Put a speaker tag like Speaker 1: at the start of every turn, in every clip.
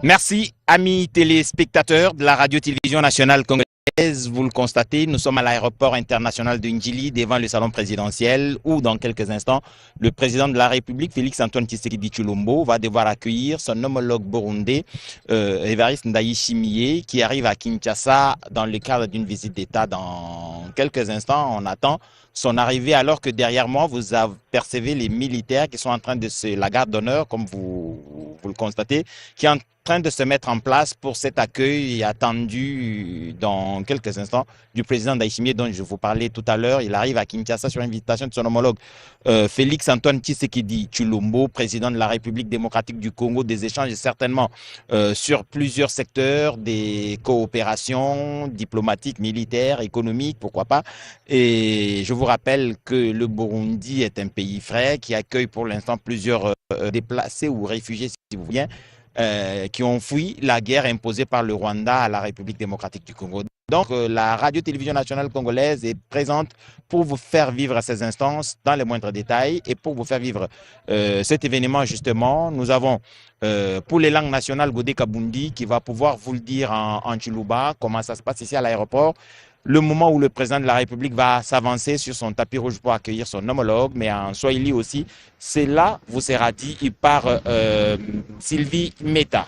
Speaker 1: Merci, amis téléspectateurs de la radio-télévision nationale congolaise. Vous le constatez, nous sommes à l'aéroport international de Ndjili devant le salon présidentiel où, dans quelques instants, le président de la République, Félix-Antoine Tshisekedi Tshilombo, va devoir accueillir son homologue burundais, Évariste Ndayishimiye, qui arrive à Kinshasa dans le cadre d'une visite d'État dans quelques instants. On attend son arrivée alors que derrière moi, vous apercevez les militaires qui sont en train de la garde d'honneur, comme vous le constatez, qui est en train de se mettre en place pour cet accueil attendu dans quelques instants du président Ndayishimiye dont je vous parlais tout à l'heure. Il arrive à Kinshasa sur invitation de son homologue Félix-Antoine Tshisekedi Tshilombo, président de la République démocratique du Congo. Des échanges certainement sur plusieurs secteurs, des coopérations diplomatiques, militaires, économiques, pourquoi pas. Et je vous rappelle que le Burundi est un pays frère qui accueille pour l'instant plusieurs déplacés ou réfugiés, si vous voulez, qui ont fui la guerre imposée par le Rwanda à la République démocratique du Congo. Donc, la radio-télévision nationale congolaise est présente pour vous faire vivre ces instances dans les moindres détails et pour vous faire vivre cet événement, justement. Nous avons, pour les langues nationales, Godé Kabundi qui va pouvoir vous le dire en Chiluba, comment ça se passe ici à l'aéroport. Le moment où le président de la République va s'avancer sur son tapis rouge pour accueillir son homologue, mais en Swahili aussi, c'est là, vous sera dit, par Sylvie Meta.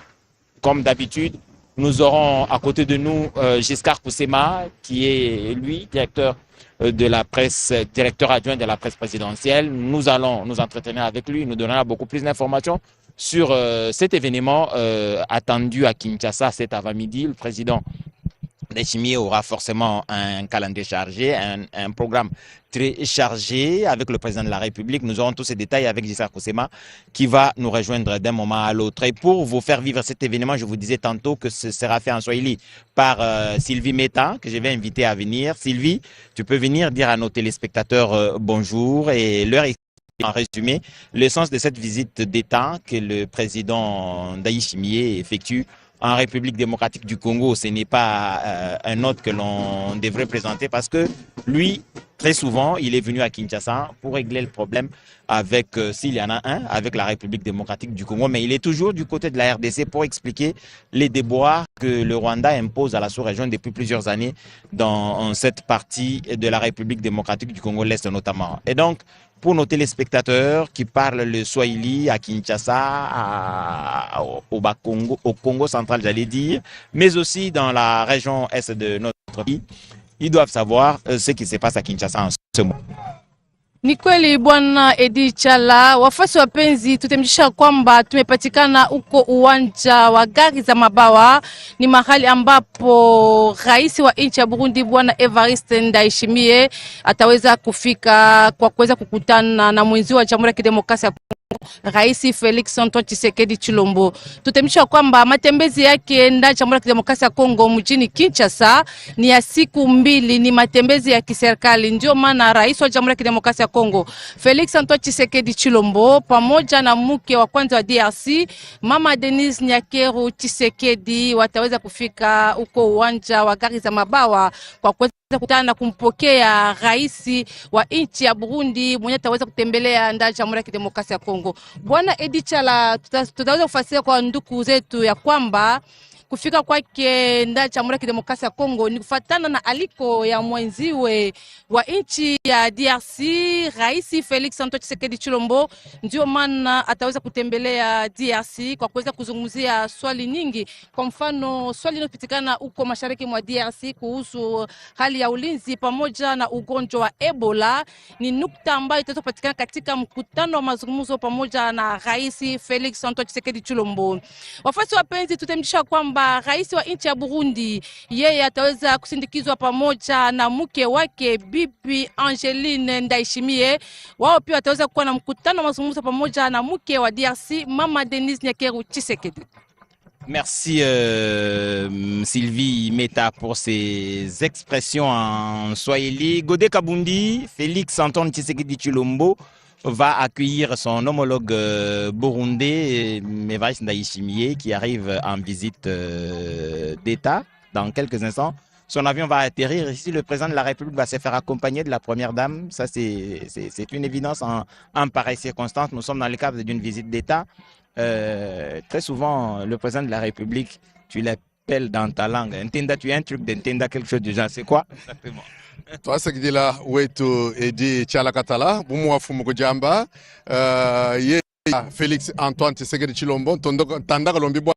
Speaker 1: Comme d'habitude, nous aurons à côté de nous Giscard Koussema, qui est, lui, directeur de la presse, directeur adjoint de la presse présidentielle. Nous allons nous entretenir avec lui, il nous donnera beaucoup plus d'informations sur cet événement attendu à Kinshasa cet avant-midi. Le président Ndayishimiye aura forcément un calendrier chargé, un programme très chargé avec le président de la République. Nous aurons tous ces détails avec Giscard Koussema qui va nous rejoindre d'un moment à l'autre. Et pour vous faire vivre cet événement, je vous disais tantôt que ce sera fait en Swahili par Sylvie Meta, que je vais inviter à venir. Sylvie, tu peux venir dire à nos téléspectateurs bonjour et leur en résumé le sens de cette visite d'État que le président Ndayishimiye effectue en République démocratique du Congo. Ce n'est pas un autre que l'on devrait présenter parce que lui, très souvent, il est venu à Kinshasa pour régler le problème avec, s'il y en a un, avec la République démocratique du Congo, mais il est toujours du côté de la RDC pour expliquer les déboires que le Rwanda impose à la sous-région depuis plusieurs années dans cette partie de la République démocratique du Congo, l'Est notamment. Et donc, pour nos téléspectateurs qui parlent le Swahili à Kinshasa, au Congo central, j'allais dire, mais aussi dans la région est de notre pays, ils doivent savoir ce qui se passe à Kinshasa en ce moment.
Speaker 2: Ni kweli bwana Edi Chala, wafasi wapenzi, tutemjisha kwamba tumepatikana uko uwanja wa gari za mabawa. Ni mahali ambapo rais wa nchi ya Burundi bwana Evariste Ndayishimiye ataweza kufika kwa kuweza kukutana na mwenzi wa Jamhuri ya Kidemokrasia ya Rais Félix-Antoine Tshisekedi Tshilombo. Tutemsha kwamba matembezi yake ndani Jamhuri ya Kidemokrasia ya Kongo mjini Kinshasa ni ya siku mbili, ni matembezi ya kiserikali. Ndio maana rais wa Jamhuri ya Kidemokrasia ya Kongo Félix-Antoine Tshisekedi Tshilombo pamoja na mke wa kwanza wa DRC Mama Denise Nyakeru Tshisekedi wataweza kufika huko uwanja wa gari za mabawa kwa kuweza kukutana na kumpokea rais wa nchi ya Burundi mwenye ataweza kutembelea ndani ya Jamhuri ya Kidemokrasia ya Kongo. Bwana Edi Chala, tutaweza kufasiria kwa ndugu zetu ya kwamba kufika kwake ndani ya Jamhuri ya Kidemokrasia ya Kongo ni kufuatana na aliko ya mwenziwe wa nchi ya DRC Rais Félix-Antoine Tshisekedi Tshilombo. Ndio maana ataweza kutembelea DRC kwa kuweza kuzungumzia swali nyingi. Kwa mfano swali linalopitikana huko mashariki mwa DRC kuhusu hali ya ulinzi pamoja na ugonjwa wa Ebola ni nukta ambayo itapatikana katika mkutano wa mazungumzo pamoja na Rais Félix-Antoine Tshisekedi Tshilombo. Wafasi wapenzi, tutemjisha kwamba rais wa nchi ya Burundi yeye ataweza kusindikizwa pamoja na mke wake Bibi Angeline Ndayishimiye. Wao pia wataweza kuwa na mkutano wa mazungumzo pamoja na mke wa DRC Mama Denise Nyakeru Tshisekedi.
Speaker 1: Merci Sylvie Meta pour ces expressions en Swahili. Godé Kabundi, Félix-Antoine Tshisekedi Tshilombo va accueillir son homologue burundais, Évariste Ndayishimiye, qui arrive en visite d'État dans quelques instants. Son avion va atterrir ici. Le président de la République va se faire accompagner de la première dame. Ça, c'est une évidence en pareille circonstance. Nous sommes dans le cadre d'une visite d'État. très souvent, le président de la République, tu l'appelles dans ta langue. Ntenda, tu as un truc d'Ntenda, quelque chose du genre. C'est quoi exactement?
Speaker 3: Twasekidila wetu edi chala katala bumu wafumu kujamba ye Felix Antoine Tshisekedi Chilombo tandaka lombi bwa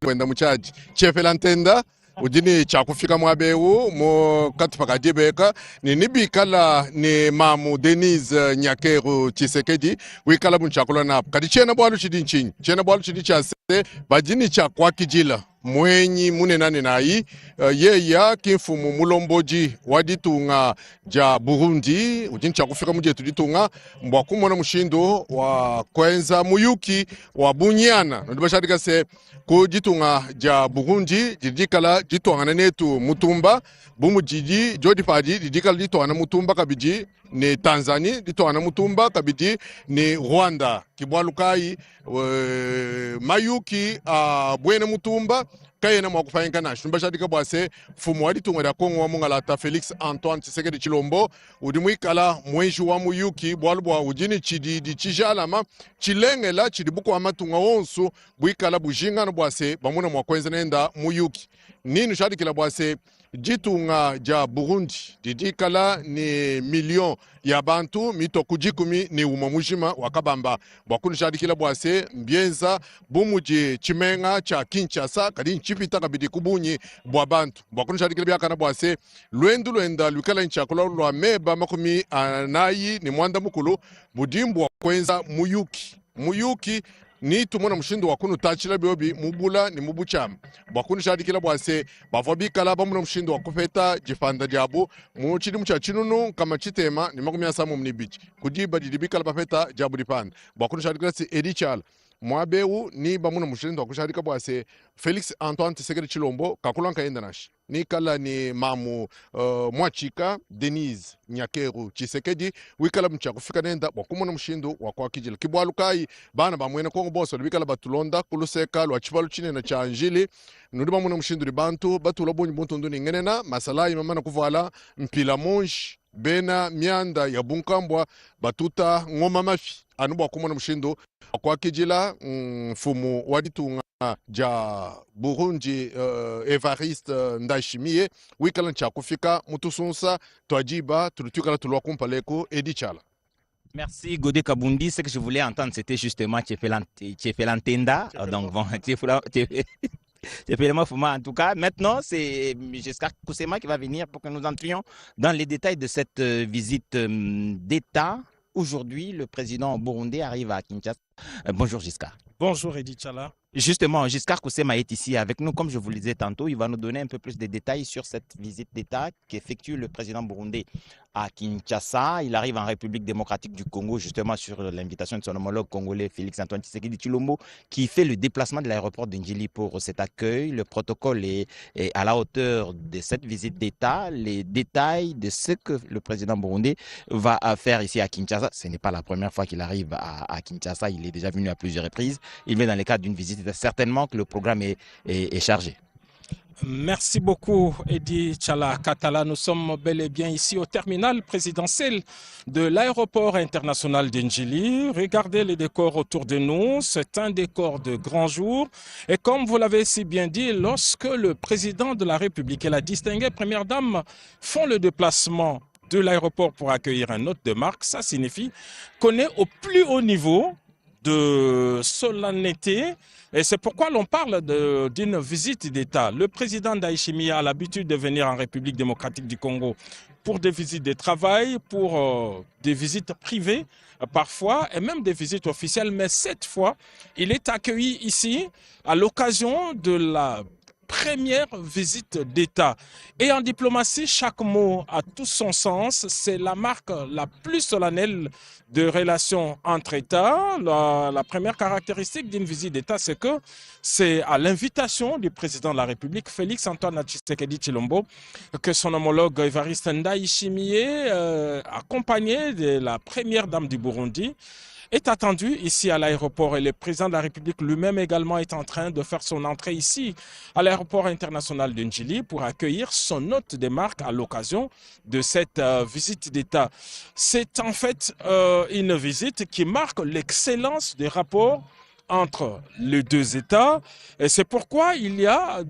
Speaker 3: kwenda muchaji chefela ntenda ujini chakufika mwabeu mo katupakadi beka ni nibikala ni mamu Denise Nyakeru Tshisekedi wikala bunchakula napo kadi chena bwalu chidi nchinyi chena bwalu chidi chase bajini chakwakijila mwenyi munenane nayi yeya kimfumu mulomboji waditunga ja Burundi ujini chakufika mujetu ditunga mbwakumona mushindo wa kwenza muyuki wa bunyana ndibashadika se kujitunga ja Burundi jidikala jitwangana netu mutumba bumu jiji jodi padi jidikala jitwana mutumba kabiji ni Tanzania jitwana mutumba kabiji ni Rwanda kibwalukai mayuki bwene mutumba kayena mwakufanyika na shumba shadika bwase fumu wadi tungweda kongo wa mungalata Felix Antoine Tshisekedi Chilombo udimwikala mwenji wa muyuki bwalubwa ujini chidi di chijalama chilengela chidi buku wa matunga onsu bwikala bujinga na bwase bamuna mwakwenza nenda muyuki ninu shadikila bwase jitunga ja Burundi didikala ni milion ya bantu mito kujikumi ni umamujima wakabamba bwakunu shadikila bwase mbienza bumuji chimenga cha Kinshasa kadi nchipita kabidi kubunyi bwa bantu bwakunu shadikila byakana bwase lwendu lwenda lwikala nchakula lwa meba makumi anayi ni mwanda mukulu budimbu wakwenza muyuki ni tumona mushindo wakunu tachila biobi mubula ni mubuchama bwakunu shadikila bwase bavobikala bamuna mushindo wakufeta jifanda diabu muchidi muchachinunu kama chitema ni makumi asamu mnibichi kudiba didibikala bafeta jabu dipanda bwakunu shadikila si edichala mwabeu ni bamuna mushindo wakushadika bwase Felix Antoine Tshisekedi Chilombo kakulanka enda nashi ni kala ni mamu mwachika Denise Nyakeru Tshisekedi wikala mchakufika nenda wakumona mushindo wakwakijila kibwalukai bana bamwene kongo boso bikala batulonda kuluseka lwachivalu chinena cha anjili nudi bamuna mushindo li bantu batula bonyi buntundu ni ngenena masalayi mamana kuvala mpila monji bena mianda ya bunkambwa batuta ngoma mafi anubwa kumona mushindo wakwakijila fumu waditunga ja Burundi Evariste Ndayishimiye wikala nchakufika mutusunsa twajiba tulutukala tulwa kumpaleko edichala.
Speaker 1: Merci Godé Kabundi. Ce que je voulais entendre, c'était justement Tchefelantenda. Donc bon, en tout cas, maintenant, c'est Giscard Koussema qui va venir pour que nous entrions dans les détails de cette visite d'État. Aujourd'hui, le président burundais arrive à Kinshasa. Bonjour Giscard.
Speaker 4: Bonjour Edi Tchala.
Speaker 1: Justement, Giscard Koussema est ici avec nous. Comme je vous le disais tantôt, il va nous donner un peu plus de détails sur cette visite d'État qu'effectue le président burundais à Kinshasa. Il arrive en République démocratique du Congo, justement sur l'invitation de son homologue congolais Félix Antoine Tshisekedi Tshilombo, qui fait le déplacement de l'aéroport de Njili pour cet accueil. Le protocole est à la hauteur de cette visite d'État. Les détails de ce que le président burundais va faire ici à Kinshasa. Ce n'est pas la première fois qu'il arrive à Kinshasa. Il est déjà venu à plusieurs reprises. Il vient dans le cadre d'une visite. Certainement que le programme est chargé.
Speaker 4: Merci beaucoup Edi Tchala Katala. Nous sommes bel et bien ici au terminal présidentiel de l'aéroport international d'Njili. Regardez les décors autour de nous. C'est un décor de grand jour. Et comme vous l'avez si bien dit, lorsque le président de la République et la distinguée première dame font le déplacement de l'aéroport pour accueillir un hôte de marque, ça signifie qu'on est au plus haut niveau de solennité. Et c'est pourquoi l'on parle d'une visite d'État. Le président Ndayishimiye a l'habitude de venir en République démocratique du Congo pour des visites de travail, pour des visites privées parfois, et même des visites officielles. Mais cette fois, il est accueilli ici à l'occasion de la première visite d'État. Et en diplomatie, chaque mot a tout son sens. C'est la marque la plus solennelle de relations entre États. La première caractéristique d'une visite d'État, c'est que c'est à l'invitation du président de la République, Félix Antoine Tshisekedi Tshilombo, que son homologue Evariste Ndayishimiye, accompagné de la première dame du Burundi, est attendu ici à l'aéroport et le président de la République lui-même également est en train de faire son entrée ici à l'aéroport international de Njili pour accueillir son hôte de marque à l'occasion de cette visite d'État. C'est en fait une visite qui marque l'excellence des rapports entre les deux États. Et c'est pourquoi il y a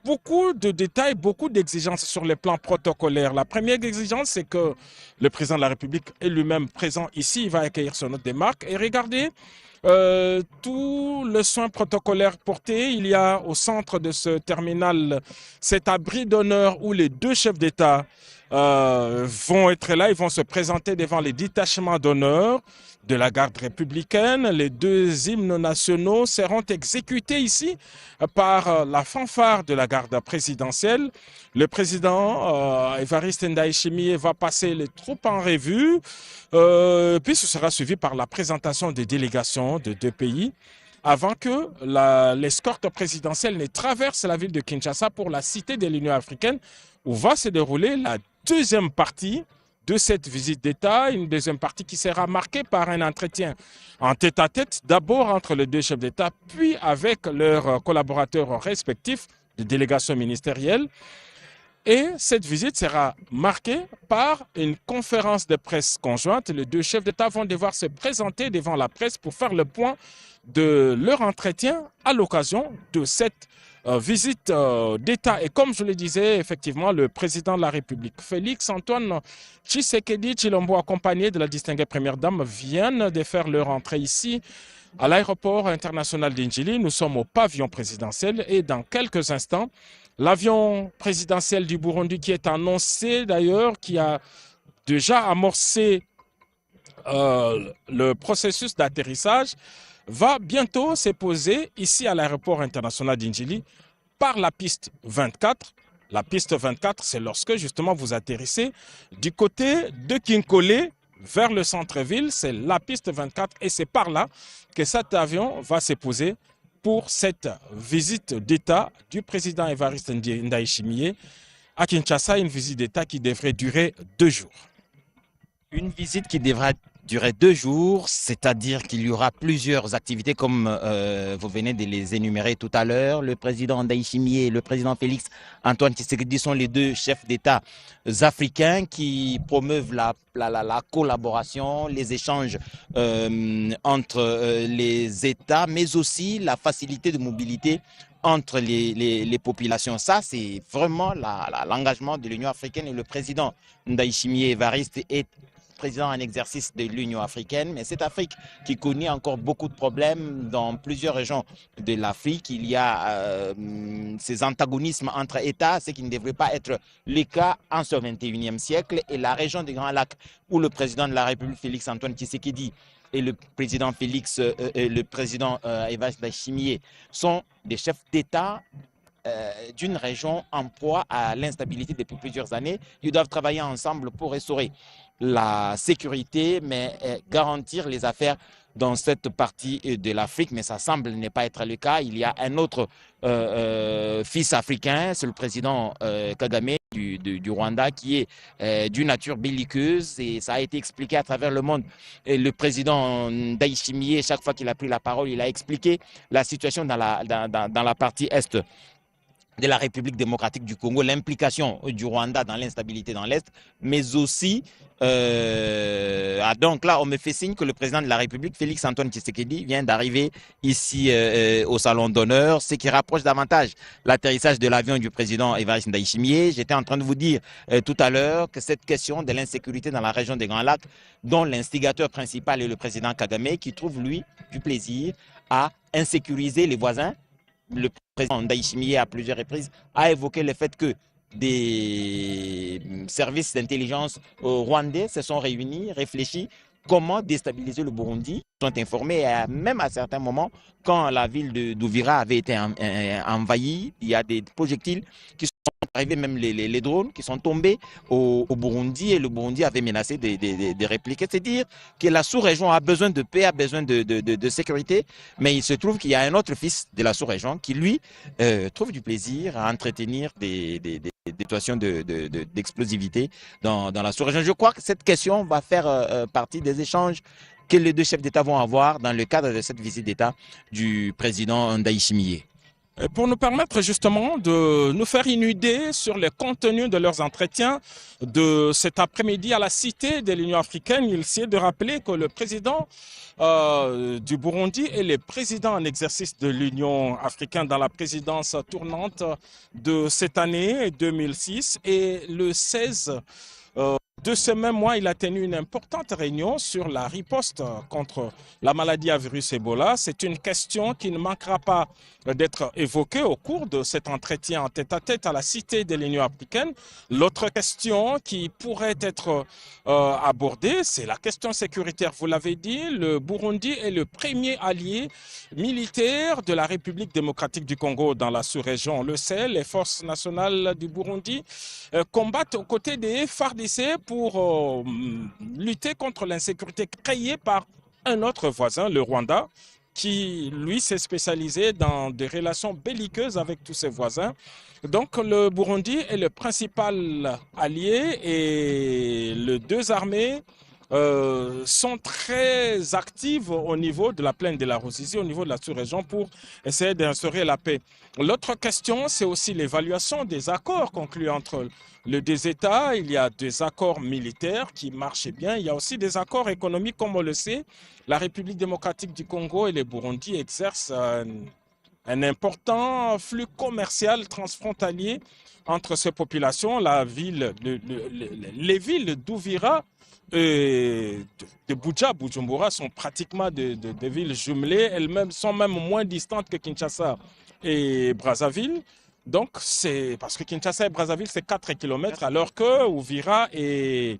Speaker 4: beaucoup de détails, beaucoup d'exigences sur les plans protocolaires. La première exigence, c'est que le président de la République est lui-même présent ici. Il va accueillir son hôte des marques. Et regardez, tout le soin protocolaire porté. Il y a au centre de ce terminal cet abri d'honneur où les deux chefs d'État vont être là. Ils vont se présenter devant les détachements d'honneur de la garde républicaine. Les deux hymnes nationaux seront exécutés ici par la fanfare de la garde présidentielle. Le président Évariste Ndayishimiye va passer les troupes en revue, puis ce sera suivi par la présentation des délégations de deux pays avant que l'escorte présidentielle ne traverse la ville de Kinshasa pour la cité de l'Union africaine où va se dérouler la deuxième partie de cette visite d'État, une deuxième partie qui sera marquée par un entretien en tête-à-tête, d'abord entre les deux chefs d'État, puis avec leurs collaborateurs respectifs de délégation ministérielle. Et cette visite sera marquée par une conférence de presse conjointe. Les deux chefs d'État vont devoir se présenter devant la presse pour faire le point de leur entretien à l'occasion de cette visite d'État. Et comme je le disais, effectivement, le président de la République, Félix Antoine Tshisekedi Tshilombo, accompagné de la distinguée première dame, viennent de faire leur entrée ici à l'aéroport international d'Indjili. Nous sommes au pavillon présidentiel et dans quelques instants, l'avion présidentiel du Burundi qui est annoncé d'ailleurs, qui a déjà amorcé le processus d'atterrissage, va bientôt se poser ici à l'aéroport international d'Indjili par la piste 24. La piste 24, c'est lorsque justement vous atterrissez du côté de Kinkole vers le centre-ville, c'est la piste 24 et c'est par là que cet avion va se poser pour cette visite d'État du président Évariste Ndayishimiye à Kinshasa, une visite d'État qui devrait durer 2 jours.
Speaker 1: Une visite qui devra durer 2 jours, c'est-à-dire qu'il y aura plusieurs activités comme vous venez de les énumérer tout à l'heure. Le président Ndayishimiye et le président Félix Antoine Tshisekedi sont les deux chefs d'État africains qui promeuvent la collaboration, les échanges entre les États, mais aussi la facilité de mobilité entre les populations. Ça, c'est vraiment l'engagement de l'Union africaine et le président Ndayishimiye Évariste est président en exercice de l'Union africaine, mais cette Afrique qui connaît encore beaucoup de problèmes dans plusieurs régions de l'Afrique. Il y a ces antagonismes entre États, ce qui ne devrait pas être le cas en ce 21e siècle. Et la région des Grands Lacs, où le président de la République, Félix Antoine Tshisekedi, et le président Évariste Ndayishimiye sont des chefs d'État d'une région en proie à l'instabilité depuis plusieurs années. Ils doivent travailler ensemble pour restaurer la sécurité, mais garantir les affaires dans cette partie de l'Afrique. Mais ça semble ne pas être le cas. Il y a un autre fils africain, c'est le président Kagame du Rwanda, qui est d'une nature belliqueuse, et ça a été expliqué à travers le monde. Et le président Ndayishimiye, chaque fois qu'il a pris la parole, il a expliqué la situation dans la partie est de la République démocratique du Congo, l'implication du Rwanda dans l'instabilité dans l'Est, mais aussi, donc là, on me fait signe que le président de la République, Félix Antoine Tshisekedi, vient d'arriver ici au Salon d'honneur, ce qui rapproche davantage l'atterrissage de l'avion du président Évariste Ndayishimiye. J'étais en train de vous dire tout à l'heure que cette question de l'insécurité dans la région des Grands Lacs, dont l'instigateur principal est le président Kagame, qui trouve, lui, du plaisir à insécuriser les voisins. Le président Ndayishimiye, à plusieurs reprises, a évoqué le fait que des services d'intelligence rwandais se sont réunis, réfléchis comment déstabiliser le Burundi. Ils sont informés, même à certains moments, quand la ville d'Uvira avait été envahie, il y a des projectiles qui sont arrivés, même les drones qui sont tombés au Burundi, et le Burundi avait menacé de répliquer. C'est dire que la sous-région a besoin de paix, a besoin de sécurité, mais il se trouve qu'il y a un autre fils de la sous-région qui, lui, trouve du plaisir à entretenir des situations d'explosivité dans la sous-région. Je crois que cette question va faire partie des échanges que les deux chefs d'État vont avoir dans le cadre de cette visite d'État du président Ndayishimiye.
Speaker 4: pour nous permettre justement de nous faire une idée sur le contenu de leurs entretiens de cet après-midi à la Cité de l'Union africaine. Il s'est de rappeler que le président du Burundi est le président en exercice de l'Union africaine dans la présidence tournante de cette année 2006 et le 16 de ce même mois, il a tenu une importante réunion sur la riposte contre la maladie à virus Ebola. C'est une question qui ne manquera pas d'être évoquée au cours de cet entretien en tête-à-tête à la Cité de l'Union africaine. L'autre question qui pourrait être abordée, c'est la question sécuritaire. Vous l'avez dit, le Burundi est le premier allié militaire de la République démocratique du Congo dans la sous-région. On le sait, les forces nationales du Burundi combattent aux côtés des FARDC pour lutter contre l'insécurité créée par un autre voisin, le Rwanda, qui, lui, s'est spécialisé dans des relations belliqueuses avec tous ses voisins. Donc, le Burundi est le principal allié et les deux armées sont très actives au niveau de la plaine de la Ruzizi, au niveau de la sous-région pour essayer d'instaurer la paix. L'autre question, c'est aussi l'évaluation des accords conclus entre les deux États. Il y a des accords militaires qui marchent bien. Il y a aussi des accords économiques, comme on le sait. La République démocratique du Congo et le Burundi exercent un important flux commercial transfrontalier entre ces populations. Les villes d'Uvira et de Bujumbura sont pratiquement des villes jumelées. Elles-mêmes sont même moins distantes que Kinshasa et Brazzaville. Donc, c'est parce que Kinshasa et Brazzaville, c'est 4 km, alors que Uvira et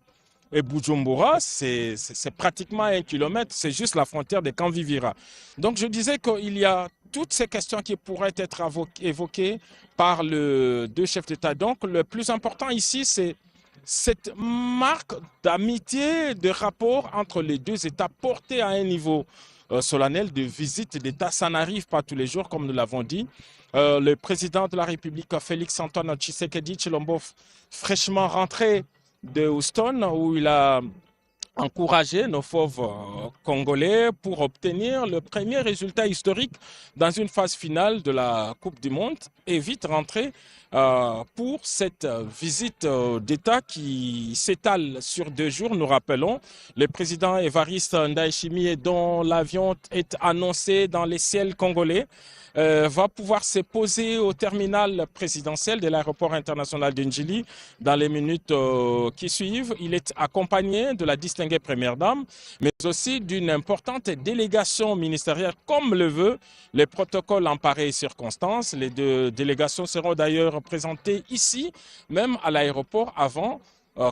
Speaker 4: Bujumbura, c'est pratiquement 1 km. C'est juste la frontière de Kanvivira. Donc, je disais qu'il y a toutes ces questions qui pourraient être évoquées par les deux chefs d'État. Donc, le plus important ici, c'est cette marque d'amitié, de rapport entre les deux États portée à un niveau solennel de visite d'État. Ça n'arrive pas tous les jours, comme nous l'avons dit. Le président de la République, Félix Antoine Tshisekedi Tshilombo, fraîchement rentré de Houston, où il a encouragé nos fauves congolais pour obtenir le premier résultat historique dans une phase finale de la Coupe du Monde et vite rentré pour cette visite d'État qui s'étale sur 2 jours. Nous rappelons, le président Évariste Ndayishimiye, dont l'avion est annoncé dans les ciels congolais, va pouvoir se poser au terminal présidentiel de l'aéroport international de Njili dans les minutes qui suivent. Il est accompagné de la distinguée première dame, mais aussi d'une importante délégation ministérielle, comme le veut le protocole en pareille circonstance. Les 2 délégations seront d'ailleurs présentées ici, même à l'aéroport, avant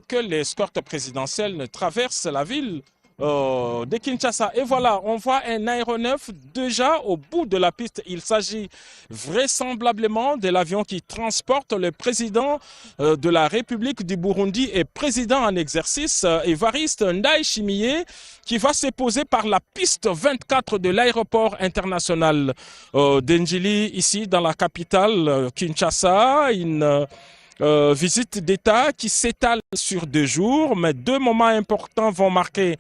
Speaker 4: que l'escorte présidentielle ne traverse la ville de Kinshasa. Et voilà, on voit un aéronef déjà au bout de la piste. Il s'agit vraisemblablement de l'avion qui transporte le président de la République du Burundi et président en exercice, Évariste Ndayishimiye, qui va se poser par la piste 24 de l'aéroport international d'Njili, ici dans la capitale Kinshasa. Une visite d'État qui s'étale sur 2 jours, mais 2 moments importants vont marquer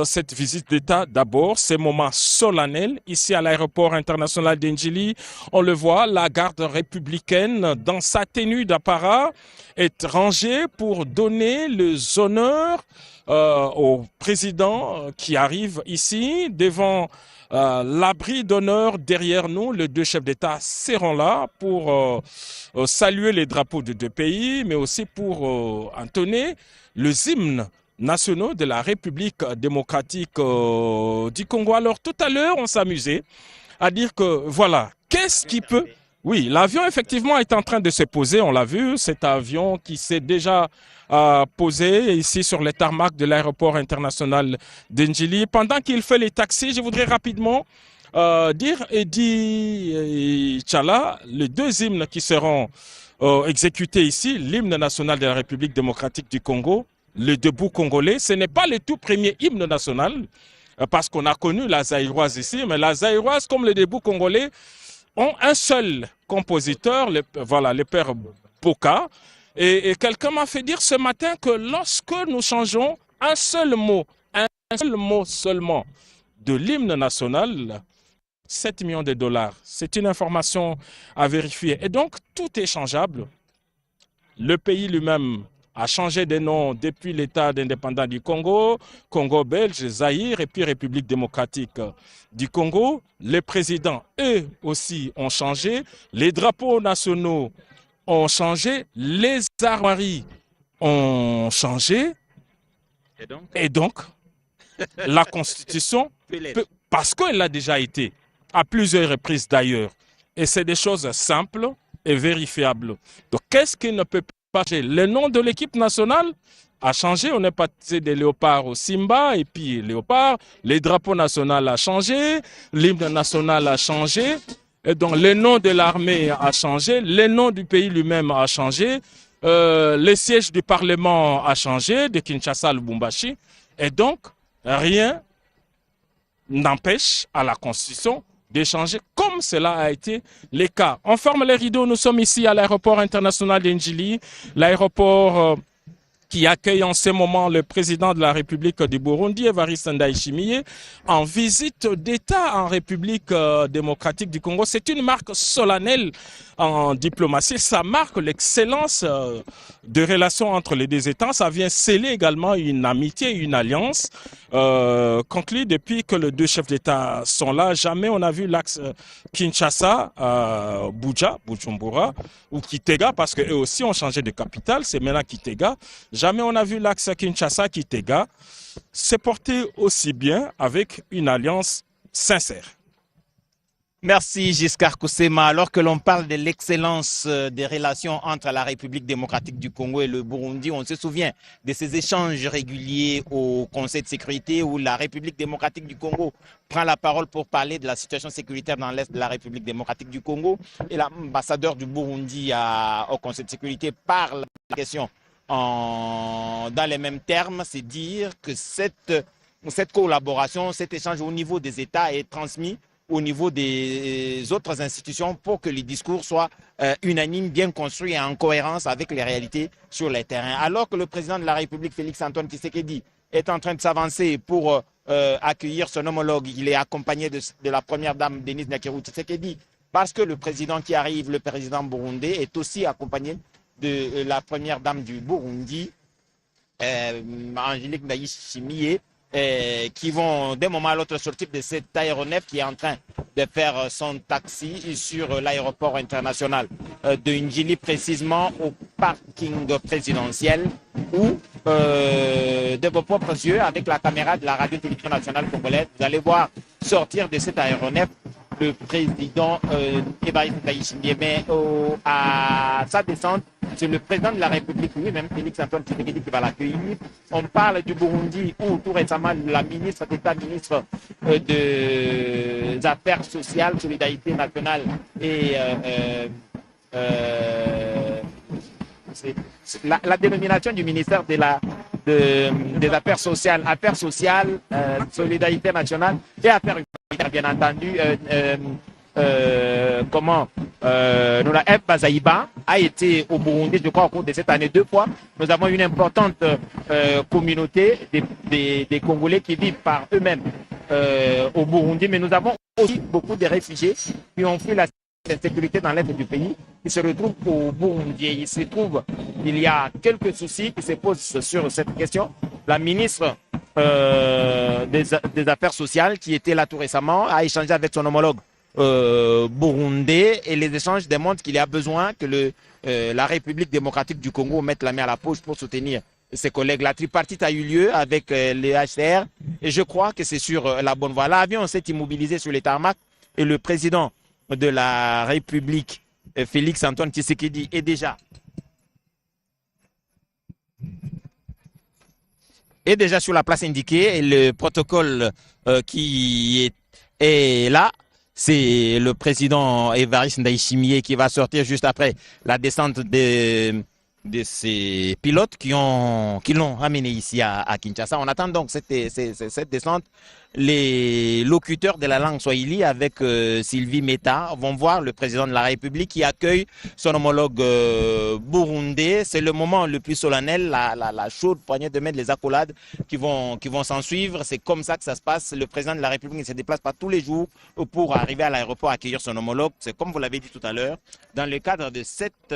Speaker 4: cette visite d'État. D'abord, ces moments solennels ici à l'aéroport international d'Njili. On le voit, la garde républicaine dans sa tenue d'apparat est rangée pour donner les honneurs au président qui arrive ici devant l'abri d'honneur derrière nous. Les 2 chefs d'État seront là pour saluer les drapeaux de 2 pays, mais aussi pour entonner les hymnes nationaux de la République démocratique du Congo. Alors tout à l'heure, on s'amusait à dire que voilà, qu'est-ce qui peut... Oui, l'avion effectivement est en train de se poser, on l'a vu, cet avion qui s'est déjà posé ici sur le tarmac de l'aéroport international d'Njili. Pendant qu'il fait les taxis, je voudrais rapidement dire Edi Tchala, les 2 hymnes qui seront exécutés ici, l'hymne national de la République démocratique du Congo, le debout congolais. Ce n'est pas le tout premier hymne national, parce qu'on a connu la zaïroise ici, mais la zaïroise comme le debout congolais ont un seul compositeur, le père Boka. Et quelqu'un m'a fait dire ce matin que lorsque nous changeons un seul mot seulement de l'hymne national, 7 millions de dollars. C'est une information à vérifier. Et donc, tout est changeable. Le pays lui-même a changé de nom depuis l'État d'indépendance du Congo, Congo belge, Zaïre et puis République démocratique du Congo. Les présidents, eux aussi, ont changé. Les drapeaux nationaux ont changé. Les armoiries ont changé. Et donc la Constitution, parce qu'elle a déjà été à plusieurs reprises d'ailleurs, et c'est des choses simples et vérifiables. Donc qu'est-ce qui ne peut pas changer? Le nom de l'équipe nationale a changé, on est passé des léopards au Simba, et puis léopard, les drapeaux nationaux a changé, l'hymne national a changé, et donc le nom de l'armée a changé, le nom du pays lui-même a changé, le siège du Parlement a changé, de Kinshasa à Lubumbashi, et donc rien n'empêche à la Constitution d'échanger comme cela a été le cas. On ferme les rideaux, nous sommes ici à l'aéroport international d'Njili, l'aéroport qui accueille en ce moment le président de la République du Burundi, Evariste Ndayishimiye, en visite d'État en République démocratique du Congo. C'est une marque solennelle en diplomatie. Ça marque l'excellence de relations entre les deux États. Ça vient sceller également une amitié, une alliance conclue depuis que les deux chefs d'État sont là. Jamais on a vu l'axe Kinshasa, Bujumbura ou Kitega, parce qu'eux aussi ont changé de capitale. C'est maintenant Kitega. Jamais on a vu l'axe Kinshasa-Kitega se porter aussi bien avec une alliance sincère.
Speaker 1: Merci Giscard Koussema. Alors que l'on parle de l'excellence des relations entre la République démocratique du Congo et le Burundi, on se souvient de ces échanges réguliers au Conseil de sécurité où la République démocratique du Congo prend la parole pour parler de la situation sécuritaire dans l'Est de la République démocratique du Congo et l'ambassadeur du Burundi au Conseil de sécurité parle de la question dans les mêmes termes. C'est dire que cette collaboration, cet échange au niveau des États est transmis au niveau des autres institutions pour que les discours soient unanimes, bien construits et en cohérence avec les réalités sur les terrains. Alors que le président de la République, Félix-Antoine Tshisekedi, est en train de s'avancer pour accueillir son homologue, il est accompagné de la première dame, Denise Nyakeru Tshisekedi, parce que le président qui arrive, le président burundais, est aussi accompagné de la première dame du Burundi, Angélique Ndayishimiye, qui vont d'un moment à l'autre sortir de cet aéronef qui est en train de faire son taxi sur l'aéroport international de Njili, précisément au parking présidentiel où, de vos propres yeux, avec la caméra de la radio-télévision nationale congolaise, vous allez voir sortir de cet aéronef le président Evariste Ndayishimiye. Mais à sa descente, c'est le président de la République lui-même, Félix-Antoine Tshisekedi, qui va l'accueillir. On parle du Burundi où tout récemment la ministre d'État, ministre des Affaires sociales, Solidarité nationale et la dénomination du ministère des Affaires sociales, Solidarité nationale et Affaires humanitaires, bien entendu. Noura F. Bazaïba a été au Burundi, je crois, au cours de cette année 2 fois. Nous avons une importante communauté des Congolais qui vivent par eux-mêmes au Burundi, mais nous avons aussi beaucoup de réfugiés qui ont fui la sécurité dans l'est du pays, qui se retrouvent au Burundi. Il se trouve qu'il y a quelques soucis qui se posent sur cette question. La ministre des Affaires sociales, qui était là tout récemment, a échangé avec son homologue burundais et les échanges démontrent qu'il y a besoin que la République démocratique du Congo mette la main à la poche pour soutenir ses collègues. La tripartite a eu lieu avec les HCR et je crois que c'est sur la bonne voie. L'avion s'est immobilisé sur les tarmacs et le président de la République, Félix-Antoine Tshisekedi, est déjà sur la place indiquée et le protocole qui est là. C'est le président Evariste Ndayishimiye qui va sortir juste après la descente de ces pilotes qui l'ont amené ici à Kinshasa. On attend donc cette descente les locuteurs de la langue swahili avec Sylvie Meta vont voir le président de la République qui accueille son homologue burundais. C'est le moment le plus solennel, la chaude poignée de main, les accolades qui vont s'en suivre. C'est comme ça que ça se passe. Le président de la République ne se déplace pas tous les jours pour arriver à l'aéroport accueillir son homologue. C'est comme vous l'avez dit tout à l'heure. Dans le cadre de cette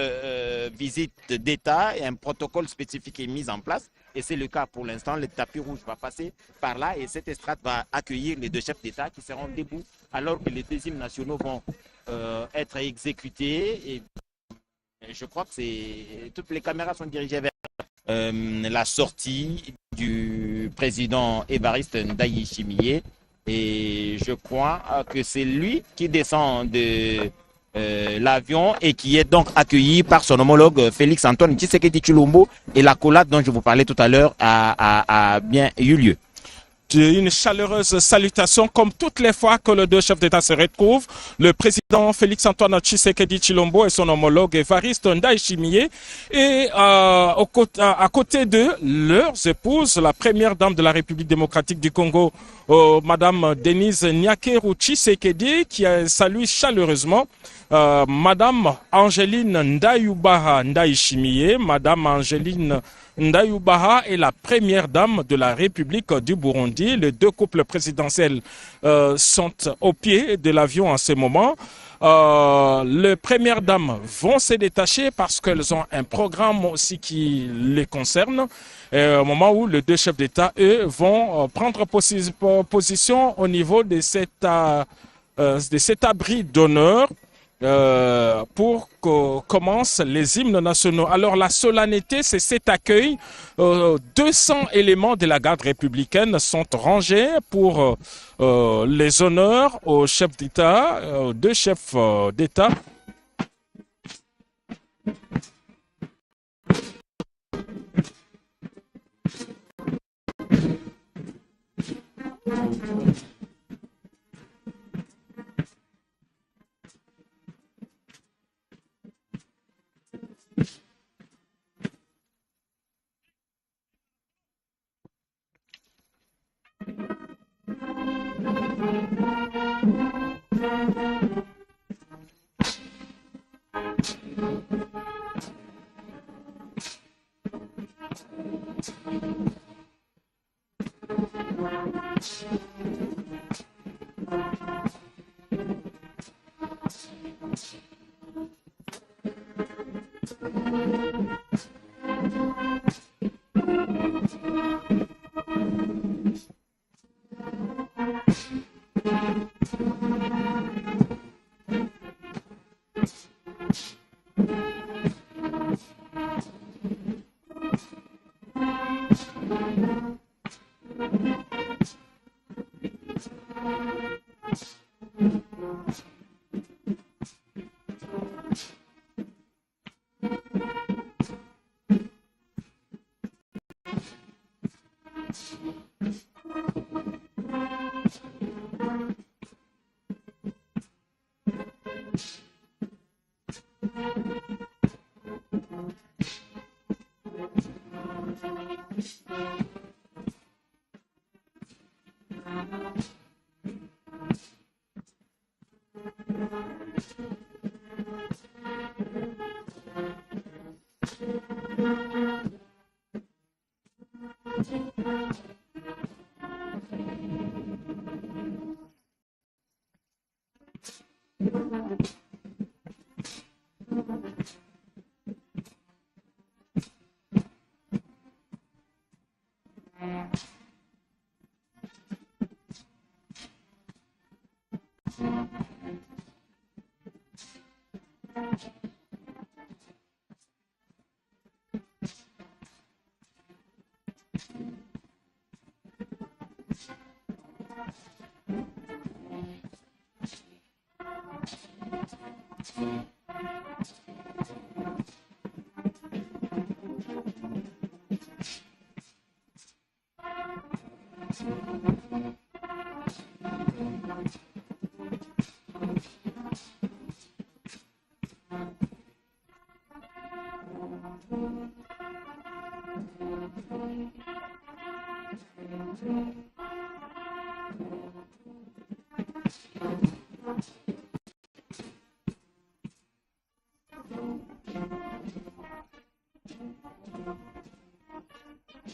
Speaker 1: visite d'État, un protocole spécifique est mis en place. Et c'est le cas pour l'instant. Le tapis rouge va passer par là et cette estrade va accueillir les deux chefs d'État qui seront debout alors que les deux hymnes nationaux vont être exécutés. Et je crois que toutes les caméras sont dirigées vers la sortie du président Évariste Ndayishimiye. Et je crois que c'est lui qui descend de l'avion et qui est donc accueilli par son homologue Félix Antoine Tshisekedi Tshilombo, et la collade dont je vous parlais tout à l'heure a bien eu lieu.
Speaker 4: Une chaleureuse salutation comme toutes les fois que les deux chefs d'État se retrouvent, le président Félix Antoine Tshisekedi Tshilombo et son homologue Évariste Ndayishimiye, et à côté d'eux, leurs épouses, la première dame de la République démocratique du Congo, Madame Denise Nyakeru Tshisekedi, qui salue chaleureusement Madame Angeline Ndayubaha Ndayishimiye. Madame Angeline Ndayubaha est la première dame de la République du Burundi. Les deux couples présidentiels sont au pied de l'avion en ce moment. Les premières dames vont se détacher parce qu'elles ont un programme aussi qui les concerne. Au moment où les deux chefs d'État, eux, vont prendre position au niveau de cet abri d'honneur pour que commencent les hymnes nationaux. Alors la solennité, c'est cet accueil. 200 éléments de la garde républicaine sont rangés pour les honneurs aux chefs d'État, aux deux chefs d'État.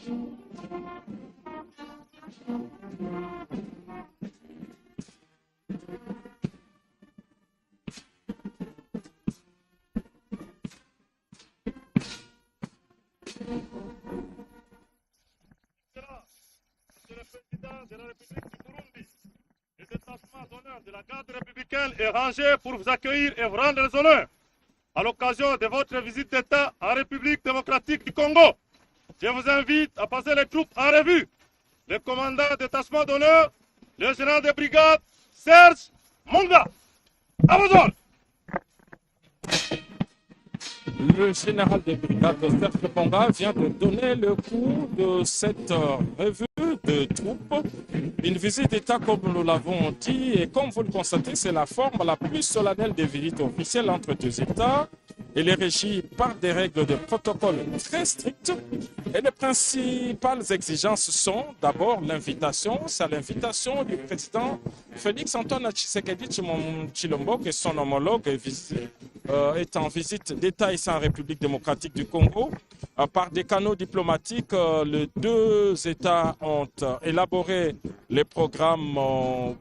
Speaker 5: De la République du Burundi, les détachements d'honneur de la garde républicaine est rangé pour vous accueillir et vous rendre les honneurs à l'occasion de votre visite d'État en République démocratique du Congo. Je vous invite à passer les troupes en revue. Le commandant détachement d'honneur, le général de brigade Serge Monga. À vos ordres.
Speaker 4: Le général de brigade Serge Monga vient de donner le coup de cette revue de troupes. Une visite d'État, comme nous l'avons dit, et comme vous le constatez, c'est la forme la plus solennelle des visites officielles entre deux États. Elle est régie par des règles de protocole très strictes. Et les principales exigences sont d'abord l'invitation. C'est à l'invitation du président Félix Antoine Tshisekedi Tshilombo que son homologue est en visite d'État ici en République démocratique du Congo. Par des canaux diplomatiques, les deux États ont élaboré les programmes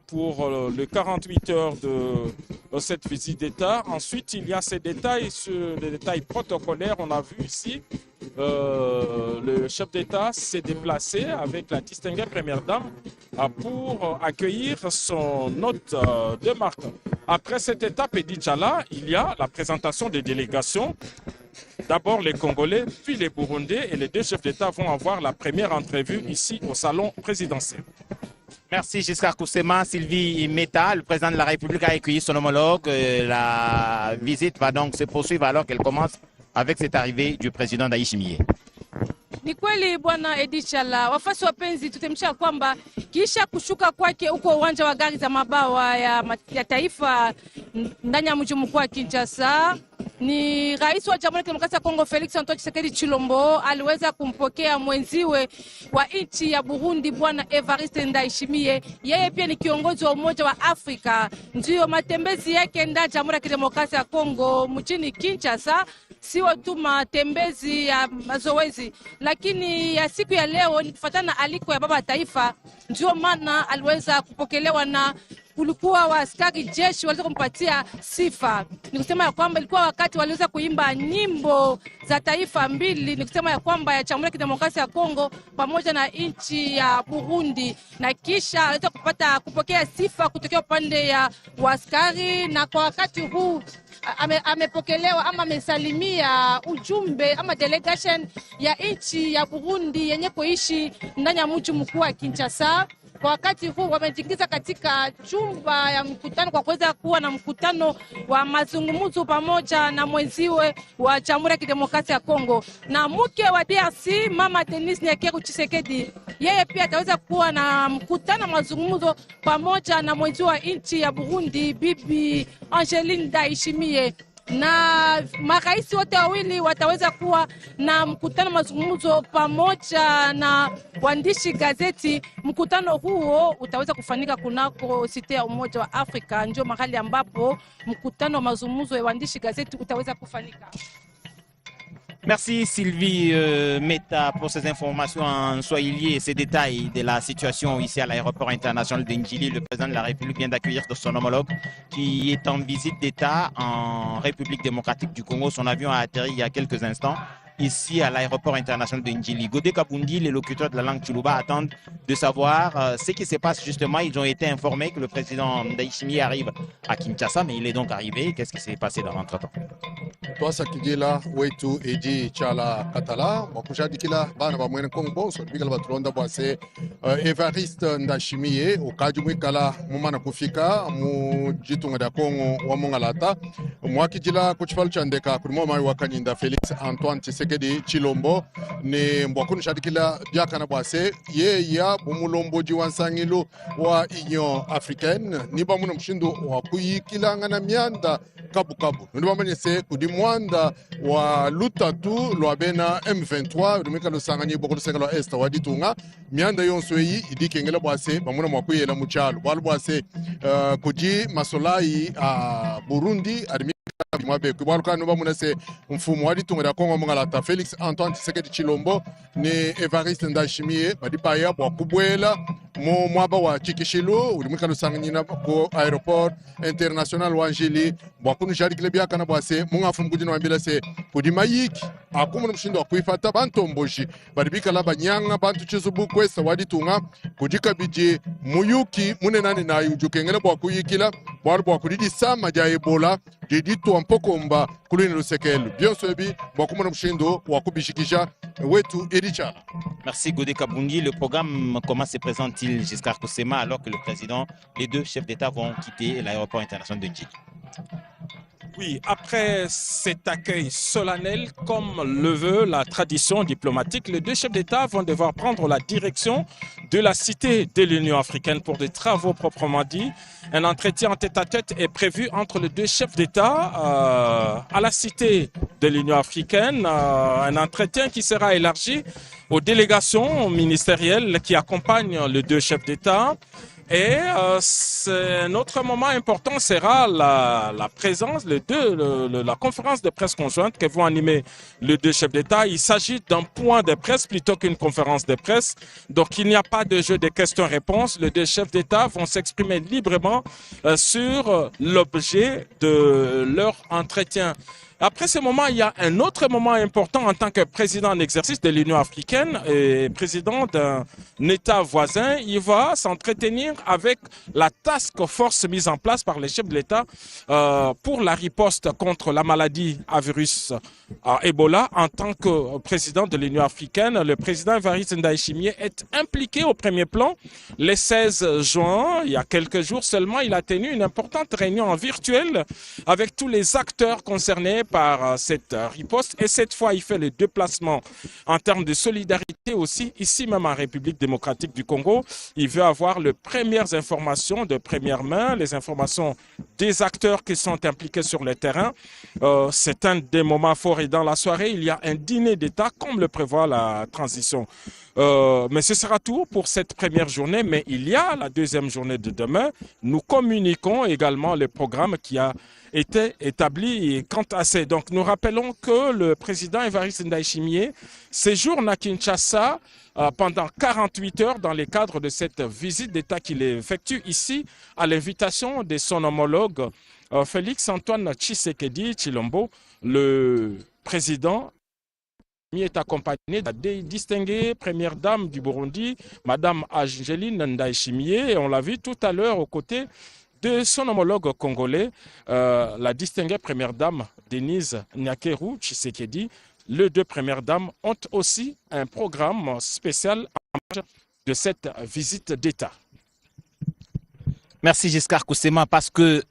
Speaker 4: pour les 48 heures de cette visite d'État. Ensuite, il y a ces détails, les détails protocolaires. On a vu ici le chef d'État s'est déplacé avec la distinguée première dame pour accueillir son hôte de marque. Après cette étape, Edi Tchala, il y a la présentation des délégations. D'abord les Congolais, puis les Burundais, et les deux chefs d'État vont avoir la première entrevue ici au salon présidentiel.
Speaker 1: Merci Giscard Koussema. Sylvie Meta, le président de la République, a accueilli son homologue. La visite va donc se poursuivre alors qu'elle commence avec cette arrivée du président Ndayishimiye.
Speaker 2: Ni kweli bwana Edi Tchala, wafasi wapenzi, tutemsha kwamba kisha kushuka kwake huko uwanja wa gari za mabawa ya taifa ndani ya mji mkuu wa Kinshasa, ni rais wa Jamhuri ya Kidemokrasia ya Kongo Felix Antoine Tshisekedi Tshilombo aliweza kumpokea mwenziwe wa nchi ya Burundi bwana Evariste Ndayishimiye. Yeye pia ni kiongozi wa Umoja wa Afrika. Ndio matembezi yake ndani ya Jamhuri ya Kidemokrasia ya Kongo mjini Kinshasa, sio tu matembezi ya mazoezi, lakini ya siku ya leo ni kufuatana na aliko ya baba taifa. Ndio maana aliweza kupokelewa na kulikuwa wa askari jeshi waliweza kumpatia sifa. Ni kusema ya kwamba ilikuwa wakati waliweza kuimba nyimbo za taifa mbili, ni kusema ya kwamba ya Jamhuri ya Kidemokrasia ya Kongo pamoja na nchi ya Burundi, na kisha aliweza kupokea sifa kutokea upande ya askari. Na kwa wakati huu amepokelewa ama amesalimia ujumbe ama delegation ya nchi ya Burundi yenye kuishi ndani ya mji mkuu wa Kinshasa. Kwa wakati huu wamejiingiza katika chumba ya mkutano kwa kuweza kuwa na mkutano wa mazungumzo pamoja na mwenziwe wa Jamhuri ya Kidemokrasia ya Kongo. Na mke wa DRC Mama Denis Nyakeru Tshisekedi, yeye pia ataweza kuwa na mkutano wa mazungumzo pamoja na mwenziwe wa nchi ya Burundi Bibi Angeline Ndayishimiye. Na marais wote wawili wataweza kuwa na mkutano mazungumzo pamoja na waandishi gazeti. Mkutano huo utaweza kufanyika kunako site ya Umoja wa Afrika, ndio mahali ambapo mkutano mazungumzo ya waandishi gazeti utaweza kufanyika.
Speaker 1: Merci Sylvie Meta pour ces informations en swahili et ces détails de la situation ici à l'aéroport international de Ndjili. Le président de la République vient d'accueillir son homologue qui est en visite d'État en République démocratique du Congo. Son avion a atterri il y a quelques instants ici à l'aéroport international de Ndjili. Godé Kabundi, les locuteurs de la langue Tsholuba, attendent de savoir ce qui se passe justement. Ils ont été informés que le président Ndayishimiye arrive à Kinshasa, mais il est donc arrivé. Qu'est-ce qui s'est passé dans l'entretemps?
Speaker 3: Twasa kigila wetu Edi Tchala Katala wakujadikila bana ba mwene Kongo so bigala batulonda bwase Evariste Ndayishimiye okaji mwikala mumana kufika mu jitunga da Kongo wa mungalata mwakijila kuchifalo chandeka kulimo mai wakanyinda Felix Antoine Tshisekedi Tshilombo ne mbwakunu shadikila byakana bwase ye ya bumulomboji wansangilo wa Union Africaine ni bamuno mshindo wa kuyikila ngana mianda kabu ndi bamanyese kudi mwanda wa lutatu lwa bena M23 rumika lusanganyi boko lusengelo est wa ditunga mianda yonso yi idikengela bwase bamuna mwakuyela muchalo bwalo bwase kudi masolai a Burundi mwabe kubaruka no bamuna se mfumo wadi tungera Kongo mungalata Felix Antoine Tshisekedi Chilombo ni Evariste Ndayishimiye badipaya bwa kubwela mu mwaba wa Chikishilu ulimwika lusanganyina ku aéroport international wa Njili bwa kunu jarikile byaka na bwase munga fumukujina wambila se kudimayiki akumu mshindo wa kuifata bantomboji badibika la banyanga bantu chizubu kwesa wadi tunga kudika biji muyuki mune nani na yujukengele bwa kuyikila bwa kudidi sama ja Ebola diditu ampokomba kulini lusekelu bionsoebi bwa kumuna mshindo wa kubishikisha wetu Edichala.
Speaker 1: Merci Godé Kabungi. Le programme, comment se présente-t-il jusqu'à Koussema alors que le président, les deux chefs d'État vont quitter l'aéroport international de Njili?
Speaker 4: Oui, après cet accueil solennel, comme le veut la tradition diplomatique, les deux chefs d'État vont devoir prendre la direction de la cité de l'Union africaine pour des travaux proprement dits. Un entretien en tête-à-tête est prévu entre les deux chefs d'État à la cité de l'Union africaine. Un entretien qui sera élargi aux délégations ministérielles qui accompagnent les deux chefs d'État. Et un autre moment important sera la présence, la conférence de presse conjointe que vont animer les deux chefs d'État. Il s'agit d'un point de presse plutôt qu'une conférence de presse. Donc il n'y a pas de jeu de questions-réponses. Les deux chefs d'État vont s'exprimer librement sur l'objet de leur entretien. Après ce moment, il y a un autre moment important en tant que président en exercice de l'Union africaine et président d'un État voisin. Il va s'entretenir avec la task force mise en place par les chefs de l'État pour la riposte contre la maladie à virus Ebola. En tant que président de l'Union africaine, le président Evariste Ndayishimiye est impliqué au premier plan. Le 16 juin, il y a quelques jours seulement, il a tenu une importante réunion en virtuel avec tous les acteurs concernés par cette riposte. Et cette fois, il fait le déplacement en termes de solidarité aussi, ici même en République démocratique du Congo. Il veut avoir les premières informations de première main, les informations des acteurs qui sont impliqués sur le terrain. C'est un des moments forts et dans la soirée, il y a un dîner d'État comme le prévoit la transition. Mais ce sera tout pour cette première journée, mais il y a la deuxième journée de demain. Nous communiquons également le programme qui a été établi quant à ces. Donc nous rappelons que le président Evariste Ndayishimiye séjourne à Kinshasa pendant 48 heures dans le cadre de cette visite d'État qu'il effectue ici à l'invitation de son homologue Félix Antoine Tshisekedi Chilombo, le président. Il est accompagné de la distinguée première dame du Burundi, Madame Angeline Ndayishimiye, et on l'a vu tout à l'heure aux côtés de son homologue congolais, la distinguée première dame Denise Nyakeru Tshisekedi. Les deux premières dames ont aussi un programme spécial en marge de cette visite d'État.
Speaker 1: Merci Giscard Koussema, parce que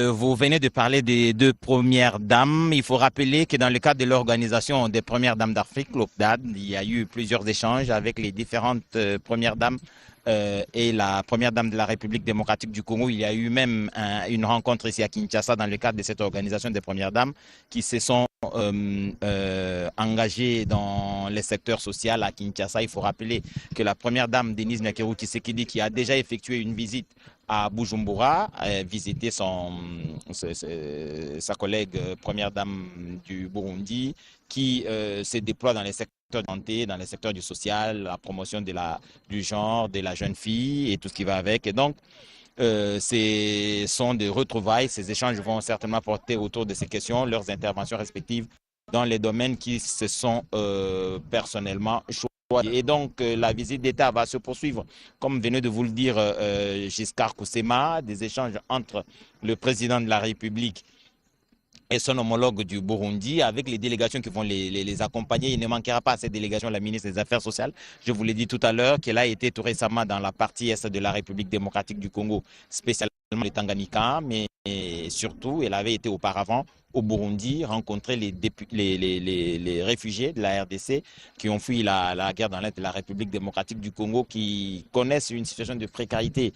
Speaker 1: vous venez de parler des deux premières dames. Il faut rappeler que dans le cadre de l'organisation des premières dames d'Afrique, l'OPDAD, il y a eu plusieurs échanges avec les différentes premières dames et la première dame de la République démocratique du Congo. Il y a eu même une rencontre ici à Kinshasa dans le cadre de cette organisation des premières dames qui se sont engagées dans les secteurs sociaux à Kinshasa. Il faut rappeler que la première dame, Denise Nyakeru Tshisekedi, qui a déjà effectué une visite à Bujumbura, visiter sa collègue première dame du Burundi, qui se déploie dans les secteurs de santé, dans les secteurs du social, la promotion du genre, de la jeune fille et tout ce qui va avec. Et donc, ce sont des retrouvailles. Ces échanges vont certainement porter autour de ces questions, leurs interventions respectives dans les domaines qui se sont personnellement choisis. Et donc, la visite d'État va se poursuivre, comme venait de vous le dire Giscard Koussema, des échanges entre le président de la République et son homologue du Burundi, avec les délégations qui vont les accompagner. Il ne manquera pas à cette délégation la ministre des Affaires sociales. Je vous l'ai dit tout à l'heure, qu'elle a été tout récemment dans la partie est de la République démocratique du Congo, spécialement les Tanganyika, mais surtout, elle avait été auparavant au Burundi, rencontrer les réfugiés de la RDC qui ont fui la guerre dans l'est de la République démocratique du Congo, qui connaissent une situation de précarité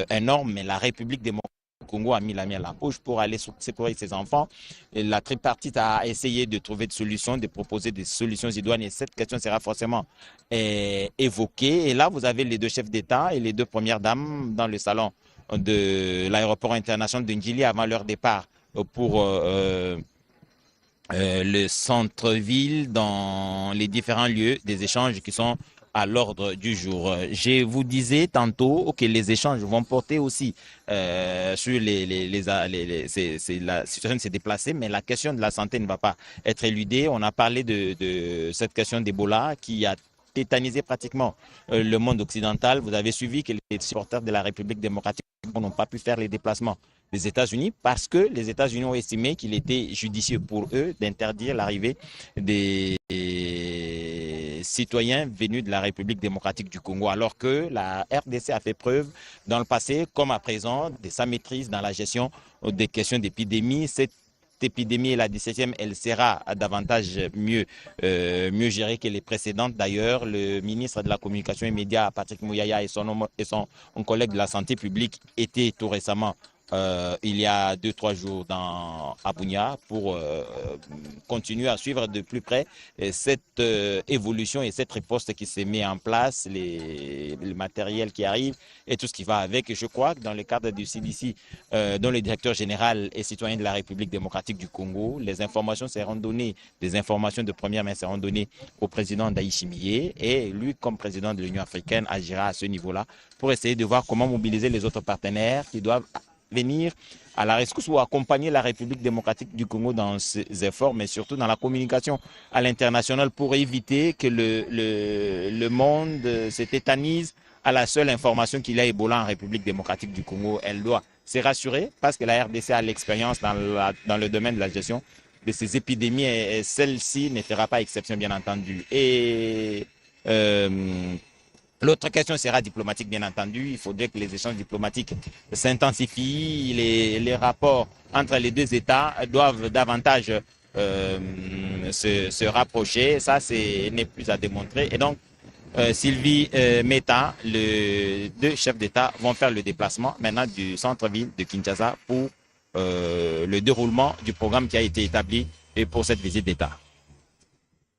Speaker 1: énorme, mais la République démocratique du Congo a mis la main à la poche pour aller secourir ses enfants. Et la tripartite a essayé de trouver des solutions, de proposer des solutions idoines, et cette question sera forcément évoquée. Et là, vous avez les deux chefs d'État et les deux premières dames dans le salon de l'aéroport international de Njili avant leur départ pour le centre-ville, dans les différents lieux des échanges qui sont à l'ordre du jour. Je vous disais tantôt que les échanges vont porter aussi sur la situation de se déplacer, mais la question de la santé ne va pas être éludée. On a parlé de cette question d'Ebola qui a tétanisé pratiquement le monde occidental. Vous avez suivi que les supporters de la République démocratique n'ont pas pu faire les déplacements des États-Unis parce que les États-Unis ont estimé qu'il était judicieux pour eux d'interdire l'arrivée des citoyens venus de la République démocratique du Congo, alors que la RDC a fait preuve dans le passé comme à présent de sa maîtrise dans la gestion des questions d'épidémie. Cette épidémie, la 17e, elle sera davantage mieux gérée que les précédentes. D'ailleurs, le ministre de la Communication et Médias, Patrick Mouyaya, et son collègue de la Santé publique étaient tout récemment il y a 2-3 jours à Bunia pour continuer à suivre de plus près cette évolution et cette riposte qui se met en place, le matériel qui arrive et tout ce qui va avec. Et je crois que dans le cadre du CDC, dont le directeur général est citoyen de la République démocratique du Congo, les informations seront données, des informations de première main seront données au président Ndayishimiye, et lui, comme président de l'Union africaine, agira à ce niveau-là pour essayer de voir comment mobiliser les autres partenaires qui doivent venir à la rescousse ou accompagner la République démocratique du Congo dans ses efforts, mais surtout dans la communication à l'international pour éviter que le monde se tétanise à la seule information qu'il y a Ebola en République démocratique du Congo. Elle doit se rassurer parce que la RDC a l'expérience dans le domaine de la gestion de ces épidémies et celle-ci ne fera pas exception, bien entendu. Et l'autre question sera diplomatique, bien entendu. Il faudrait que les échanges diplomatiques s'intensifient. Les rapports entre les deux États doivent davantage se rapprocher. Ça, n'est plus à démontrer. Et donc, Sylvie Meta, les deux chefs d'État vont faire le déplacement maintenant du centre-ville de Kinshasa pour le déroulement du programme qui a été établi et pour cette visite d'État.